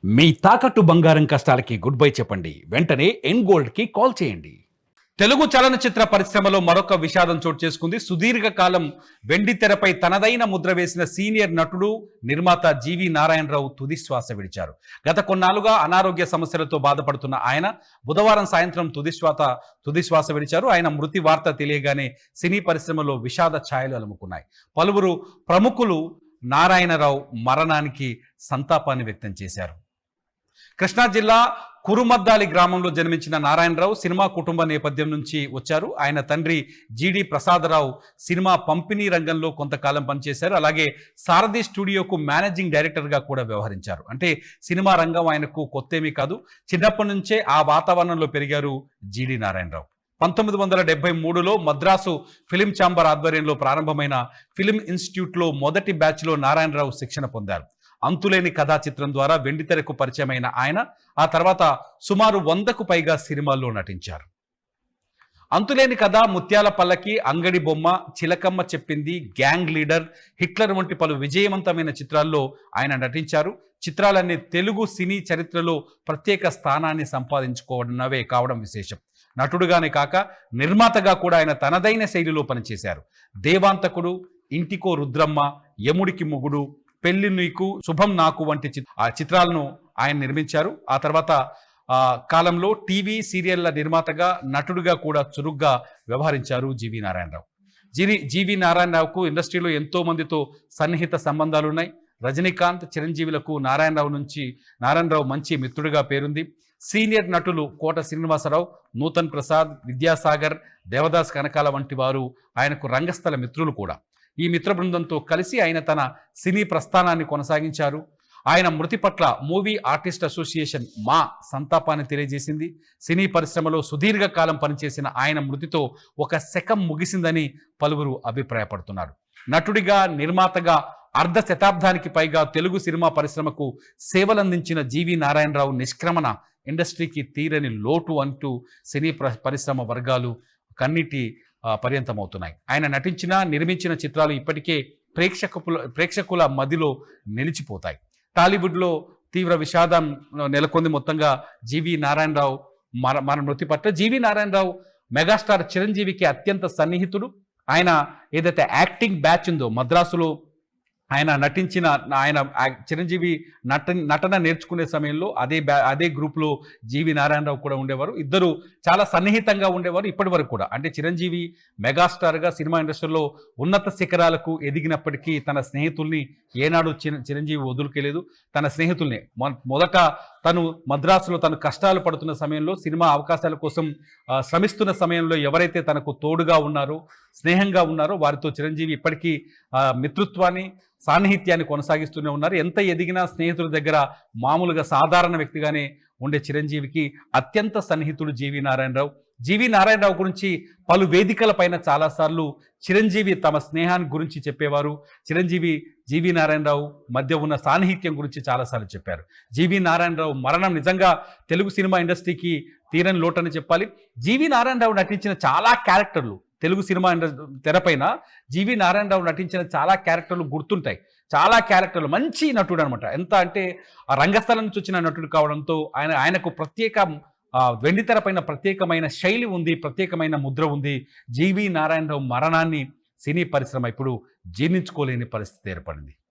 మీ తాకట్టు బంగారం కష్టాలకి good bye చెప్పండి. వెంటనే ఎన్ గోల్డ్‌కి కాల్ చేయండి. తెలుగు చలనచిత్ర పరిశ్రమలో మరొక విషాదం చోటు చేసుకుంది. సుదీర్ఘ కాలం వెండితెరపై తనదైన ముద్ర వేసిన సీనియర్ నటుడు, నిర్మాత జీవి నారాయణరావు తుది శ్వాస విడిచారు. గత కొన్నాళ్లుగా అనారోగ్య సమస్యలతో బాధపడుతున్న ఆయన బుధవారం సాయంత్రం తుది శ్వాస విడిచారు. ఆయన మృతి వార్త తెలియగానే సినీ పరిశ్రమలో విషాద ఛాయలు అలుముకున్నాయి. పలువురు ప్రముఖులు నారాయణరావు మరణానికి సంతాపాన్ని వ్యక్తం చేశారు. కృష్ణా జిల్లా కురుమద్దాలి గ్రామంలో జన్మించిన నారాయణరావు సినిమా కుటుంబ నేపథ్యం నుంచి వచ్చారు. ఆయన తండ్రి జీడి ప్రసాదరావు సినిమా పంపిణీ రంగంలో కొంతకాలం పనిచేశారు. అలాగే సారథి స్టూడియోకు మేనేజింగ్ డైరెక్టర్గా కూడా వ్యవహరించారు. అంటే సినిమా రంగం ఆయనకు కొత్తేమీ కాదు. చిన్నప్పటి నుంచే ఆ వాతావరణంలో పెరిగారు జీడి నారాయణరావు. 1973లో మద్రాసు ఫిలిం ఛాంబర్ ఆధ్వర్యంలో ప్రారంభమైన ఫిలిం ఇన్స్టిట్యూట్లో మొదటి బ్యాచ్లో నారాయణరావు శిక్షణ పొందారు. అంతులేని కథా చిత్రం ద్వారా వెండితెరకు పరిచయమైన ఆయన ఆ తర్వాత సుమారు 100కు పైగా సినిమాల్లో నటించారు. అంతులేని కథ, ముత్యాల పల్లకి, అంగడి బొమ్మ, చిలకమ్మ చెప్పింది, గ్యాంగ్ లీడర్, హిట్లర్ వంటి పలు విజయవంతమైన చిత్రాల్లో ఆయన నటించారు. చిత్రాలన్నీ తెలుగు సినీ చరిత్రలో ప్రత్యేక స్థానాన్ని సంపాదించుకోవడమే కావడం విశేషం. నటుడుగానే కాక నిర్మాతగా కూడా ఆయన తనదైన శైలిలో పనిచేశారు. దేవాంతకుడు, ఇంటికో రుద్రమ్మ, యముడికి మొగుడు, పెళ్లి నీకు, శుభం నాకు వంటి చిత్రాలను ఆయన నిర్మించారు. ఆ తర్వాత కాలంలో టీవీ సీరియళ్ల నిర్మాతగా, నటుడిగా కూడా చురుగ్గా వ్యవహరించారు జీవి నారాయణరావు. జీవి నారాయణరావుకు ఇండస్ట్రీలో ఎంతో మందితో సన్నిహిత సంబంధాలున్నాయి. రజనీకాంత్, చిరంజీవులకు నారాయణరావు మంచి మిత్రుడిగా పేరుంది. సీనియర్ నటులు కోట శ్రీనివాసరావు, నూతన్ ప్రసాద్, విద్యాసాగర్, దేవదాస్ కనకాల వంటి వారు ఆయనకు రంగస్థల మిత్రులు కూడా. ఈ మిత్ర బృందంతో కలిసి ఆయన తన సినీ ప్రస్థానాన్ని కొనసాగించారు. ఆయన మృతి పట్ల మూవీ ఆర్టిస్ట్ అసోసియేషన్ మా సంతాపాన్ని తెలియజేసింది. సినీ పరిశ్రమలో సుదీర్ఘ కాలం పనిచేసిన ఆయన మృతితో ఒక శకం ముగిసిందని పలువురు అభిప్రాయపడుతున్నారు. నటుడిగా, నిర్మాతగా అర్ధ శతాబ్దానికి పైగా తెలుగు సినిమా పరిశ్రమకు సేవలందించిన జీవి నారాయణరావు నిష్క్రమణ ఇండస్ట్రీకి తీరని లోటు అంటూ సినీ పరిశ్రమ వర్గాలు కన్నీటి పర్యంతమవుతున్నాయి. ఆయన నటించిన, నిర్మించిన చిత్రాలు ఇప్పటికే ప్రేక్షకుల మదిలో నిలిచిపోతాయి. టాలీవుడ్లో తీవ్ర విషాదం నెలకొంది. మొత్తంగా జీవి నారాయణరావు మన మృతి పట్ల. జీవి నారాయణరావు మెగాస్టార్ చిరంజీవికి అత్యంత సన్నిహితుడు. ఆయన ఏదైతే యాక్టింగ్ బ్యాచ్ ఉందో మద్రాసులో ఆయన చిరంజీవి నటన నేర్చుకునే సమయంలో అదే గ్రూప్లో జీవి నారాయణరావు కూడా ఉండేవారు. ఇద్దరు చాలా సన్నిహితంగా ఉండేవారు ఇప్పటి వరకు కూడా. అంటే చిరంజీవి మెగాస్టార్గా సినిమా ఇండస్ట్రీలో ఉన్నత శిఖరాలకు ఎదిగినప్పటికీ తన స్నేహితుల్ని ఏనాడు చిరంజీవి వదులుకోలేదు. తన స్నేహితుల్ని మొదట తను మద్రాసులో తను కష్టాలు పడుతున్న సమయంలో, సినిమా అవకాశాల కోసం శ్రమిస్తున్న సమయంలో ఎవరైతే తనకు తోడుగా ఉన్నారో, స్నేహంగా ఉన్నారో వారితో చిరంజీవి ఇప్పటికీ మిత్రుత్వాన్ని, సాన్నిహిత్యాన్ని కొనసాగిస్తూనే ఉన్నారు. ఎంత ఎదిగినా స్నేహితుల దగ్గర మామూలుగా సాధారణ వ్యక్తిగానే ఉండే చిరంజీవికి అత్యంత సన్నిహితుడు జీవి నారాయణరావు. జీవి నారాయణరావు గురించి పలు వేదికల పైన చాలాసార్లు చిరంజీవి తమ స్నేహాన్ని గురించి చెప్పేవారు. జీవి నారాయణరావు మధ్య ఉన్న సాన్నిహిత్యం గురించి చాలాసార్లు చెప్పారు. జీవి నారాయణరావు మరణం నిజంగా తెలుగు సినిమా ఇండస్ట్రీకి తీరని లోటని చెప్పాలి. జీవి నారాయణరావు నటించిన చాలా క్యారెక్టర్లు తెలుగు సినిమా తెరపైన జీవి నారాయణరావు నటించిన చాలా క్యారెక్టర్లు గుర్తుంటాయి. చాలా క్యారెక్టర్లు, మంచి నటుడు అనమాట. ఎంత అంటే ఆ రంగస్థలం నుంచి వచ్చిన నటుడు కావడంతో ఆయనకు వెండితెర పైన ప్రత్యేకమైన శైలి ఉంది, ప్రత్యేకమైన ముద్ర ఉంది. జీవి నారాయణరావు మరణాన్ని సినీ పరిశ్రమ ఇప్పుడు జీర్ణించుకోలేని పరిస్థితి ఏర్పడింది.